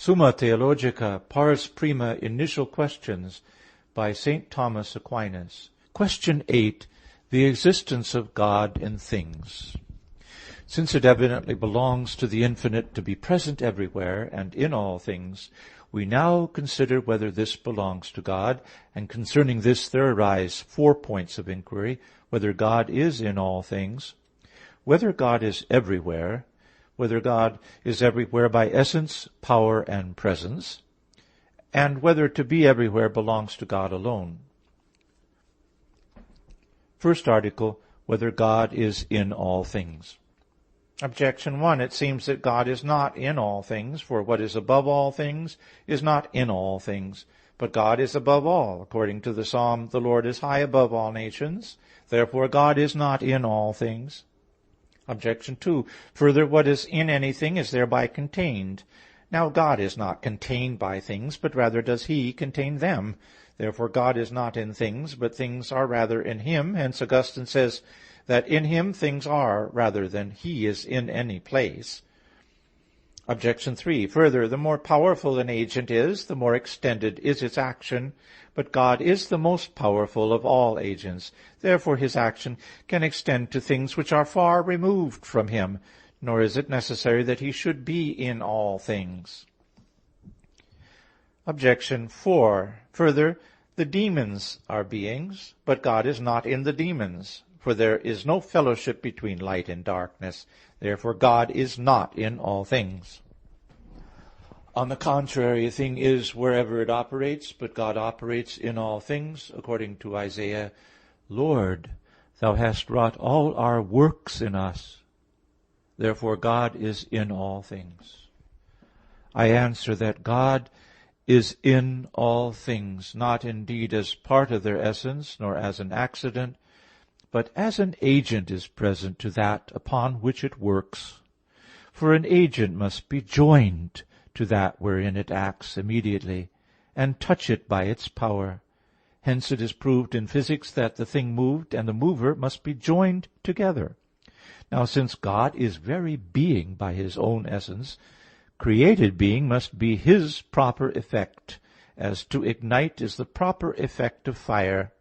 Summa Theologica, Pars Prima, Initial Questions, by St. Thomas Aquinas. Question 8. The existence of God in things. Since it evidently belongs to the infinite to be present everywhere and in all things, we now consider whether this belongs to God, and concerning this there arise 4 points of inquiry: whether God is in all things, whether God is everywhere, whether God is everywhere by essence, power, and presence, and whether to be everywhere belongs to God alone. First article, whether God is in all things. Objection 1. It seems that God is not in all things, for what is above all things is not in all things. But God is above all. According to the Psalm, the Lord is high above all nations. Therefore God is not in all things. Objection 2. Further, what is in anything is thereby contained. Now God is not contained by things, but rather does He contain them. Therefore God is not in things, but things are rather in Him. Hence Augustine says that in Him things are, rather than He is in any place. Objection 3. Further, the more powerful an agent is, the more extended is its action. But God is the most powerful of all agents. Therefore His action can extend to things which are far removed from Him, nor is it necessary that He should be in all things. Objection 4. Further, the demons are beings, but God is not in the demons. For there is no fellowship between light and darkness. Therefore God is not in all things. On the contrary, a thing is wherever it operates, but God operates in all things, according to Isaiah, Lord, Thou hast wrought all our works in us. Therefore God is in all things. I answer that God is in all things, not indeed as part of their essence, nor as an accident, but as an agent is present to that upon which it works. For an agent must be joined to that wherein it acts immediately, and touch it by its power. Hence it is proved in physics that the thing moved and the mover must be joined together. Now since God is very being by His own essence, created being must be His proper effect, as to ignite is the proper effect of fire.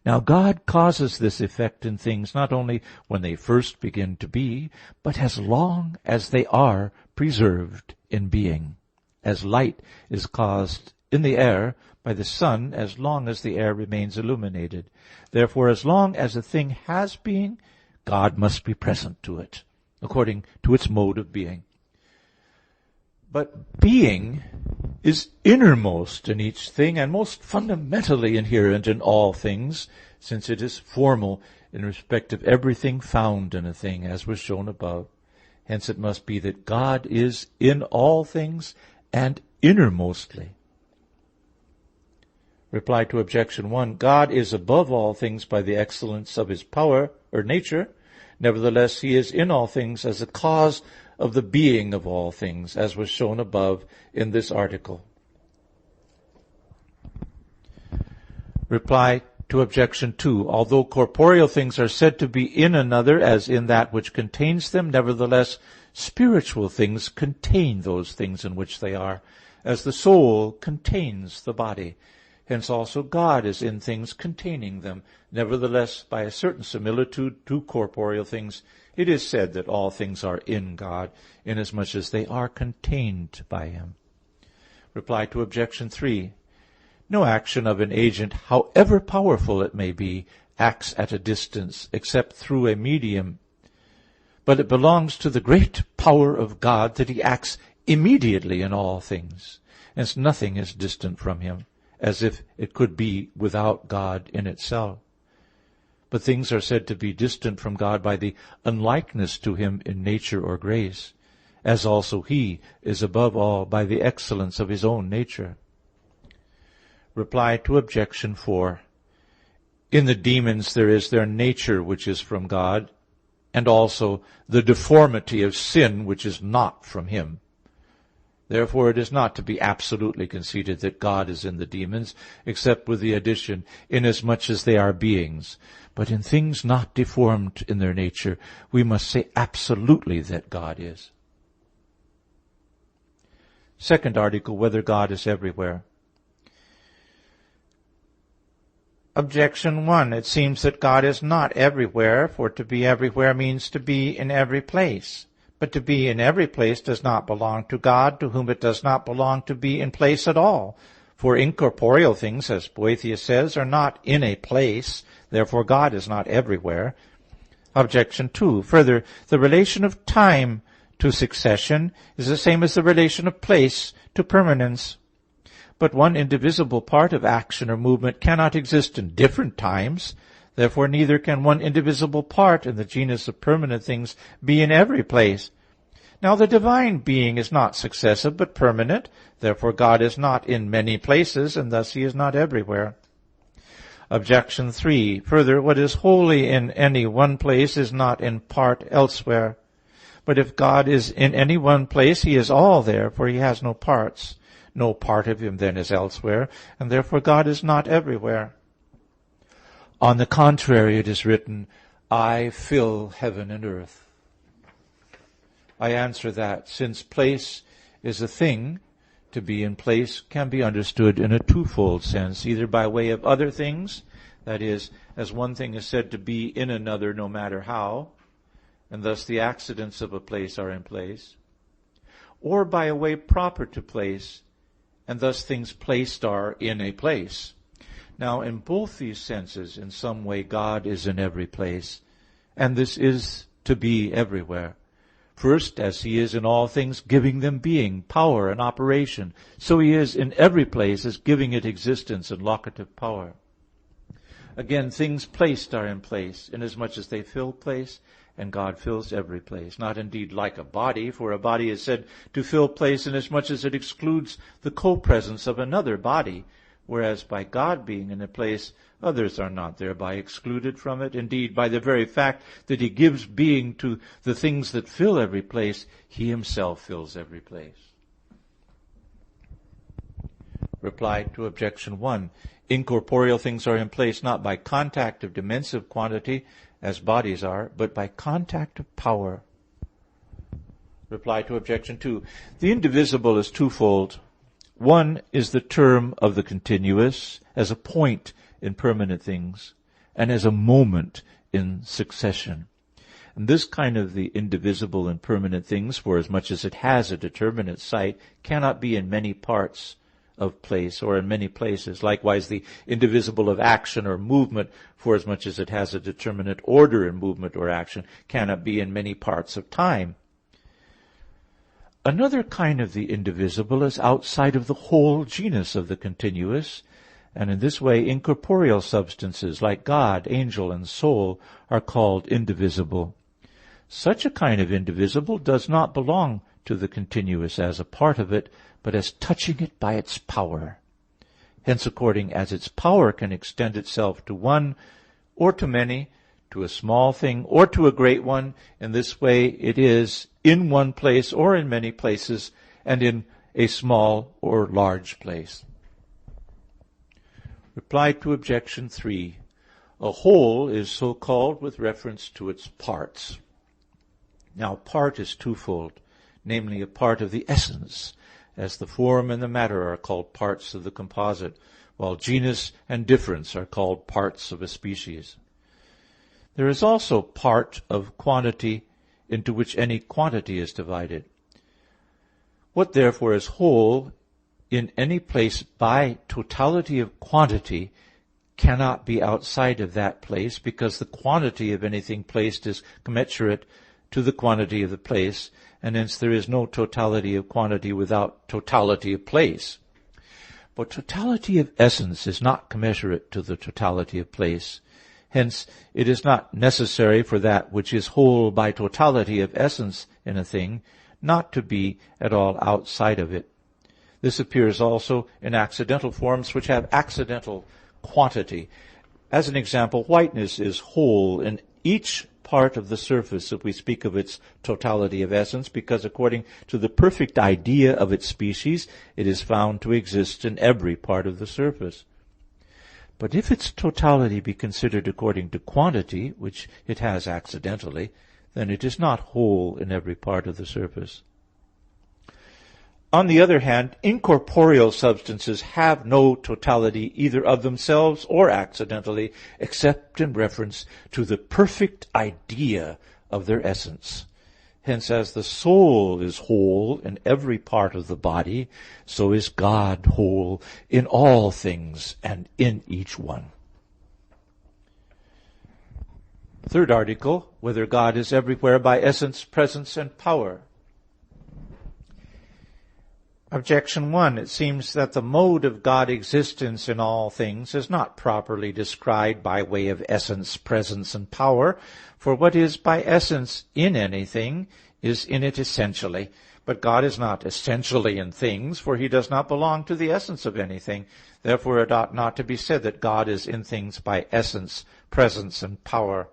Now God causes this effect in things not only when they first begin to be, but as long as they are preserved in being, as light is caused in the air by the sun as long as the air remains illuminated. Therefore, as long as a thing has being, God must be present to it, according to its mode of being. But being is innermost in each thing and most fundamentally inherent in all things, since it is formal in respect of everything found in a thing, as was shown above. Hence it must be that God is in all things and innermostly. Reply to objection 1. God is above all things by the excellence of His power or nature. Nevertheless, He is in all things as a cause of the being of all things, as was shown above in this article. Reply to objection 2. Although corporeal things are said to be in another as in that which contains them, nevertheless spiritual things contain those things in which they are, as the soul contains the body. Hence also God is in things containing them. Nevertheless, by a certain similitude to corporeal things, it is said that all things are in God, inasmuch as they are contained by Him. Reply to objection 3. No action of an agent, however powerful it may be, acts at a distance, except through a medium. But it belongs to the great power of God that He acts immediately in all things. Hence nothing is distant from Him, as if it could be without God in itself. But things are said to be distant from God by the unlikeness to Him in nature or grace, as also He is above all by the excellence of His own nature. Reply to objection 4. In the demons there is their nature which is from God, and also the deformity of sin which is not from Him. Therefore it is not to be absolutely conceded that God is in the demons, except with the addition, inasmuch as they are beings. But in things not deformed in their nature, we must say absolutely that God is. Second article, whether God is everywhere. Objection 1. It seems that God is not everywhere, for to be everywhere means to be in every place. But to be in every place does not belong to God, to whom it does not belong to be in place at all. For incorporeal things, as Boethius says, are not in a place. Therefore God is not everywhere. Objection 2. Further, the relation of time to succession is the same as the relation of place to permanence. But one indivisible part of action or movement cannot exist in different times. Therefore neither can one indivisible part in the genus of permanent things be in every place. Now the divine being is not successive but permanent. Therefore God is not in many places, and thus he is not everywhere. Objection 3. Further, what is wholly in any one place is not in part elsewhere. But if God is in any one place, he is all there, for he has no parts. No part of him then is elsewhere, and therefore God is not everywhere. On the contrary, it is written, I fill heaven and earth. I answer that, since place is a thing, to be in place can be understood in a twofold sense, either by way of other things, that is, as one thing is said to be in another no matter how, and thus the accidents of a place are in place, or by a way proper to place, and thus things placed are in a place. Now, in both these senses, in some way, God is in every place, and this is to be everywhere. First, as he is in all things, giving them being, power, and operation, so he is in every place as giving it existence and locative power. Again, things placed are in place, inasmuch as they fill place, and God fills every place. Not indeed like a body, for a body is said to fill place inasmuch as it excludes the co-presence of another body, whereas by God being in a place, others are not thereby excluded from it. Indeed, by the very fact that he gives being to the things that fill every place, he himself fills every place. Reply to objection 1. Incorporeal things are in place not by contact of dimensive quantity, as bodies are, but by contact of power. Reply to objection 2. The indivisible is twofold. One is the term of the continuous, as a point in permanent things, and as a moment in succession. And this kind of the indivisible in permanent things, for as much as it has a determinate site, cannot be in many parts of place or in many places. Likewise, the indivisible of action or movement, for as much as it has a determinate order in movement or action, cannot be in many parts of time. Another kind of the indivisible is outside of the whole genus of the continuous, and in this way incorporeal substances like God, angel, and soul are called indivisible. Such a kind of indivisible does not belong to the continuous as a part of it, but as touching it by its power. Hence, according as its power can extend itself to one or to many, to a small thing or to a great one, in this way it is in one place or in many places, and in a small or large place. Reply to objection 3. A whole is so called with reference to its parts. Now, part is twofold, namely a part of the essence, as the form and the matter are called parts of the composite, while genus and difference are called parts of a species. There is also part of quantity into which any quantity is divided. What therefore is whole in any place by totality of quantity cannot be outside of that place, because the quantity of anything placed is commensurate to the quantity of the place, and hence there is no totality of quantity without totality of place. But totality of essence is not commensurate to the totality of place. Hence, it is not necessary for that which is whole by totality of essence in a thing not to be at all outside of it. This appears also in accidental forms which have accidental quantity. As an example, whiteness is whole in each part of the surface if we speak of its totality of essence, because according to the perfect idea of its species, it is found to exist in every part of the surface. But if its totality be considered according to quantity, which it has accidentally, then it is not whole in every part of the surface. On the other hand, incorporeal substances have no totality either of themselves or accidentally, except in reference to the perfect idea of their essence. Hence, as the soul is whole in every part of the body, so is God whole in all things and in each one. Third article, whether God is everywhere by essence, presence, and power. Objection 1. It seems that the mode of God's existence in all things is not properly described by way of essence, presence, and power, for what is by essence in anything is in it essentially. But God is not essentially in things, for he does not belong to the essence of anything. Therefore it ought not to be said that God is in things by essence, presence, and power.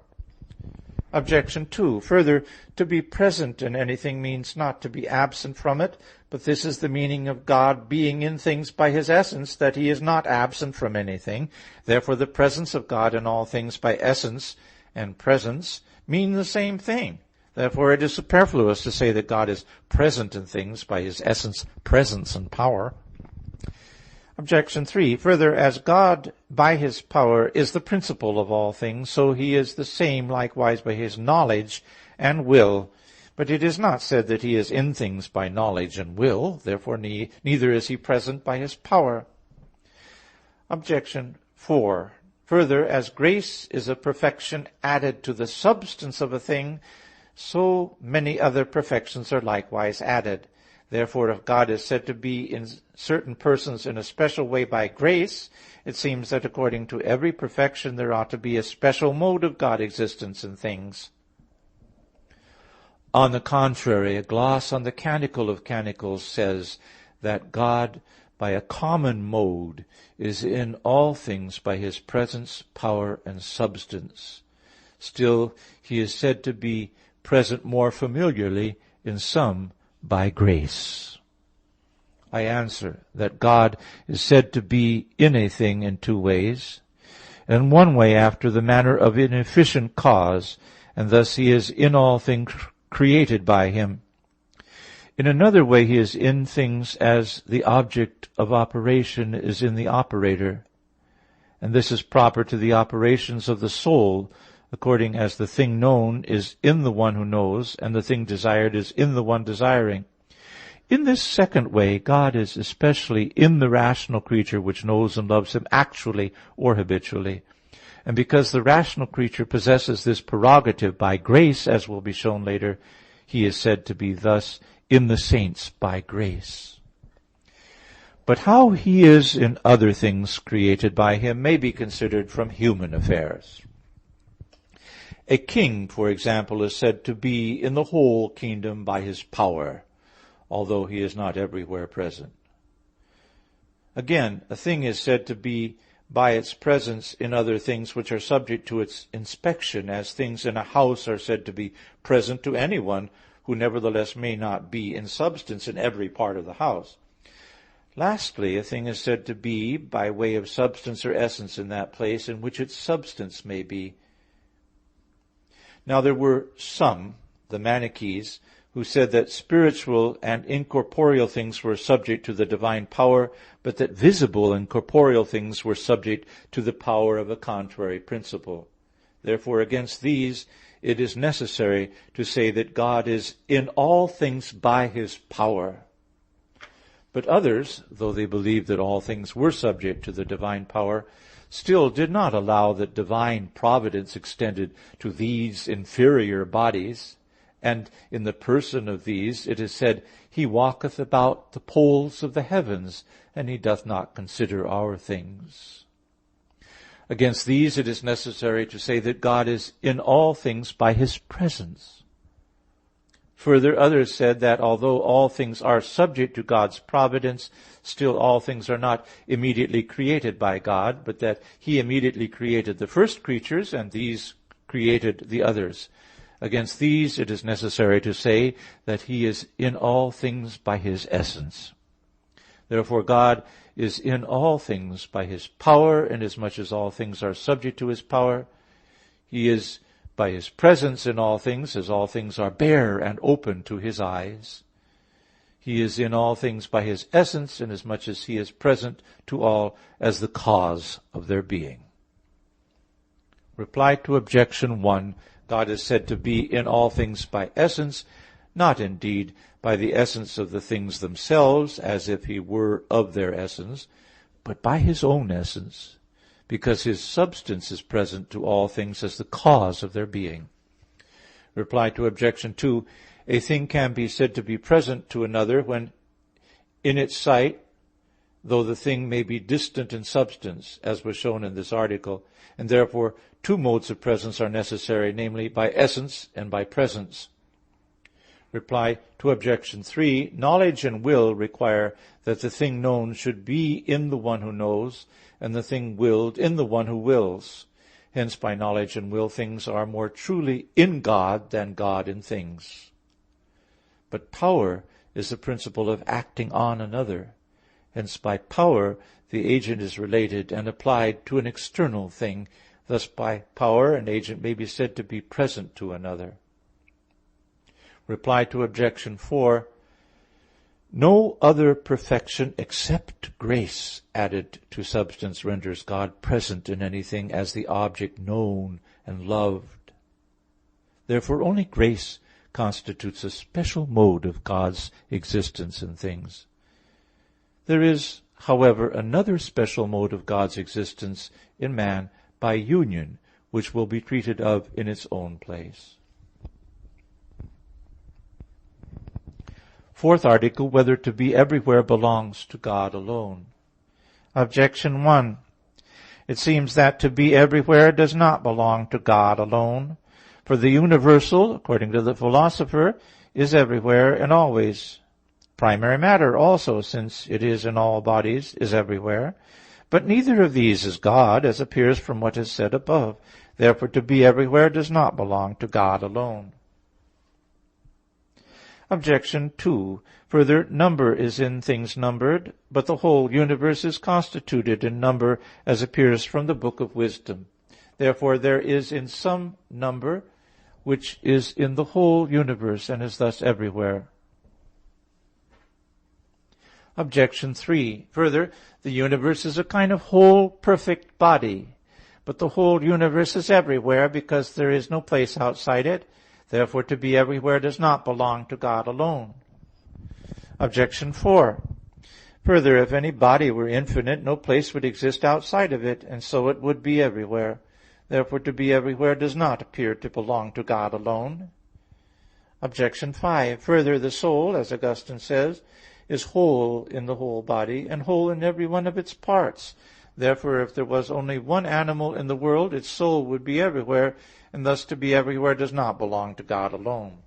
Objection 2. Further, to be present in anything means not to be absent from it, but this is the meaning of God being in things by his essence, that he is not absent from anything. Therefore the presence of God in all things by essence and presence mean the same thing. Therefore it is superfluous to say that God is present in things by his essence, presence, and power. Objection 3. Further, as God by his power is the principle of all things, so he is the same likewise by his knowledge and will. But it is not said that he is in things by knowledge and will. Therefore neither is he present by his power. Objection 4. Further, as grace is a perfection added to the substance of a thing, so many other perfections are likewise added. Therefore, if God is said to be in certain persons in a special way by grace, it seems that according to every perfection there ought to be a special mode of God's existence in things. On the contrary, a gloss on the Canticle of Canticles says that God, by a common mode, is in all things by his presence, power, and substance. Still, he is said to be present more familiarly in some by grace. I answer that God is said to be in a thing in two ways. In one way after the manner of an efficient cause, and thus he is in all things created by him. In another way he is in things as the object of operation is in the operator. And this is proper to the operations of the soul, according as the thing known is in the one who knows, and the thing desired is in the one desiring. In this second way, God is especially in the rational creature which knows and loves him actually or habitually. And because the rational creature possesses this prerogative by grace, as will be shown later, he is said to be thus in the saints by grace. But how he is in other things created by him may be considered from human affairs. A king, for example, is said to be in the whole kingdom by his power, although he is not everywhere present. Again, a thing is said to be by its presence in other things which are subject to its inspection, as things in a house are said to be present to anyone who nevertheless may not be in substance in every part of the house. Lastly, a thing is said to be by way of substance or essence in that place in which its substance may be. Now there were some, the Manichees, who said that spiritual and incorporeal things were subject to the divine power, but that visible and corporeal things were subject to the power of a contrary principle. Therefore, against these, it is necessary to say that God is in all things by his power. But others, though they believed that all things were subject to the divine power, still did not allow that divine providence extended to these inferior bodies. And in the person of these it is said, he walketh about the poles of the heavens, and he doth not consider our things. Against these it is necessary to say that God is in all things by his presence. Further, others said that although all things are subject to God's providence, still all things are not immediately created by God, but that he immediately created the first creatures, and these created the others. Against these it is necessary to say that he is in all things by his essence. Therefore God is in all things by his power, inasmuch as all things are subject to his power. He is by his presence in all things, as all things are bare and open to his eyes. He is in all things by his essence, inasmuch as he is present to all as the cause of their being. Reply to objection 1. God is said to be in all things by essence, not indeed by the essence of the things themselves, as if he were of their essence, but by his own essence, because his substance is present to all things as the cause of their being. Reply to objection 2. A thing can be said to be present to another when in its sight, though the thing may be distant in substance, as was shown in this article, and therefore two modes of presence are necessary, namely by essence and by presence. Reply to objection 3. Knowledge and will require that the thing known should be in the one who knows, and the thing willed in the one who wills. Hence, by knowledge and will, things are more truly in God than God in things. But power is the principle of acting on another. Hence, by power, the agent is related and applied to an external thing. Thus, by power, an agent may be said to be present to another. Reply to objection 4. No other perfection except grace added to substance renders God present in anything as the object known and loved. Therefore, only grace constitutes a special mode of God's existence in things. There is, however, another special mode of God's existence in man by union, which will be treated of in its own place. Fourth article, whether to be everywhere belongs to God alone. Objection 1. It seems that to be everywhere does not belong to God alone. For the universal, according to the philosopher, is everywhere and always. Primary matter also, since it is in all bodies, is everywhere. But neither of these is God, as appears from what is said above. Therefore, to be everywhere does not belong to God alone. Objection 2. Further, number is in things numbered, but the whole universe is constituted in number, as appears from the Book of Wisdom. Therefore, there is in some number which is in the whole universe, and is thus everywhere. Objection 3. Further, the universe is a kind of whole perfect body, but the whole universe is everywhere, because there is no place outside it. Therefore, to be everywhere does not belong to God alone. Objection 4. Further, if any body were infinite, no place would exist outside of it, and so it would be everywhere. Therefore, to be everywhere does not appear to belong to God alone. Objection 5. Further, the soul, as Augustine says, is whole in the whole body, and whole in every one of its parts. Therefore, if there was only one animal in the world, its soul would be everywhere, and thus to be everywhere does not belong to God alone.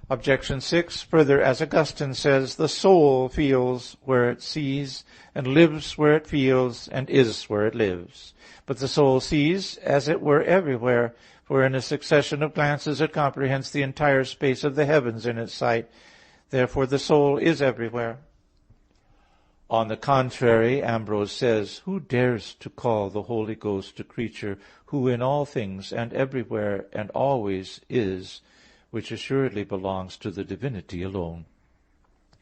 Objection 6. Further, as Augustine says, the soul feels where it sees, and lives where it feels, and is where it lives. But the soul sees, as it were, everywhere, for in a succession of glances it comprehends the entire space of the heavens in its sight. Therefore, the soul is everywhere. On the contrary, Ambrose says, who dares to call the Holy Ghost a creature who in all things and everywhere and always is, which assuredly belongs to the divinity alone?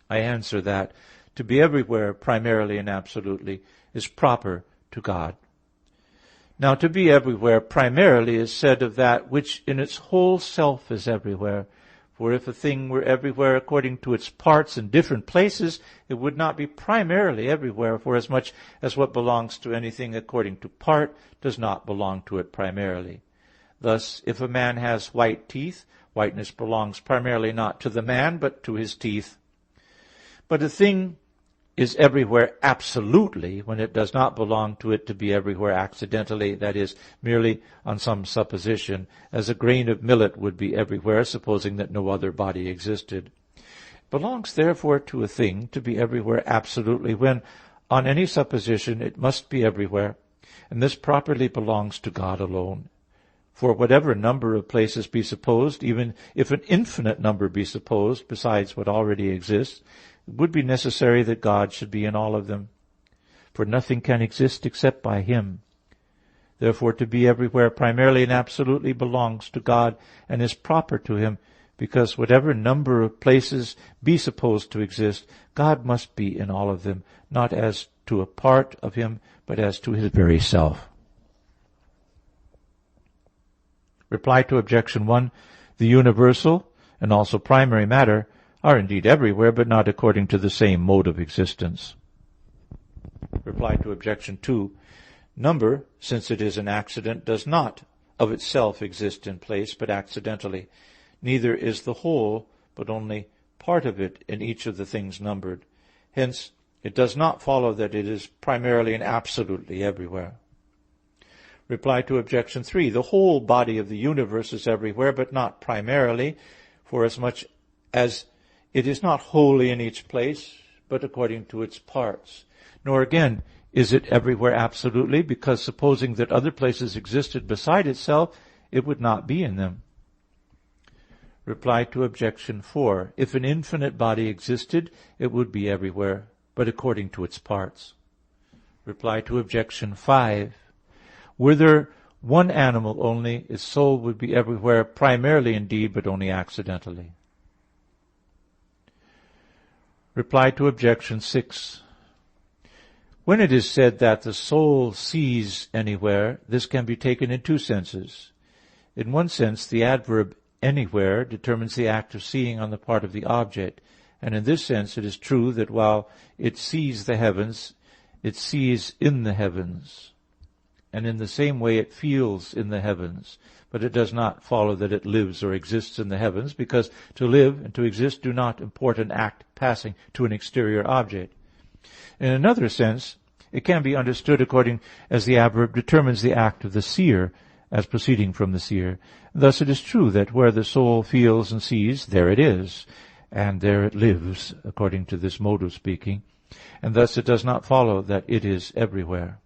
I answer that to be everywhere primarily and absolutely is proper to God. Now, to be everywhere primarily is said of that which in its whole self is everywhere. For if a thing were everywhere according to its parts in different places, it would not be primarily everywhere, forasmuch as what belongs to anything according to part does not belong to it primarily. Thus, if a man has white teeth, whiteness belongs primarily not to the man, but to his teeth. But a thing is everywhere absolutely when it does not belong to it to be everywhere accidentally, that is, merely on some supposition, as a grain of millet would be everywhere, supposing that no other body existed. It belongs therefore to a thing to be everywhere absolutely when, on any supposition, it must be everywhere, and this properly belongs to God alone. For whatever number of places be supposed, even if an infinite number be supposed, besides what already exists, it would be necessary that God should be in all of them. For nothing can exist except by Him. Therefore, to be everywhere primarily and absolutely belongs to God and is proper to Him, because whatever number of places be supposed to exist, God must be in all of them, not as to a part of him, but as to his very self. Reply to objection 1. The universal and also primary matter are indeed everywhere, but not according to the same mode of existence. Reply to objection 2. Number, since it is an accident, does not of itself exist in place, but accidentally. Neither is the whole, but only part of it in each of the things numbered. Hence, it does not follow that it is primarily and absolutely everywhere. Reply to objection 3. The whole body of the universe is everywhere, but not primarily, forasmuch as it is not wholly in each place, but according to its parts. Nor again is it everywhere absolutely, because supposing that other places existed beside itself, it would not be in them. Reply to objection 4. If an infinite body existed, it would be everywhere, but according to its parts. Reply to objection 5. Were there one animal only, its soul would be everywhere, primarily indeed, but only accidentally. Reply to objection 6. When it is said that the soul sees anywhere, this can be taken in two senses. In one sense, the adverb anywhere determines the act of seeing on the part of the object, and in this sense it is true that while it sees the heavens, it sees in the heavens, and in the same way it feels in the heavens. But it does not follow that it lives or exists in the heavens, because to live and to exist do not import an act passing to an exterior object. In another sense, it can be understood according as the adverb determines the act of the seer, as proceeding from the seer. Thus it is true that where the soul feels and sees, there it is, and there it lives, according to this mode of speaking. And thus it does not follow that it is everywhere.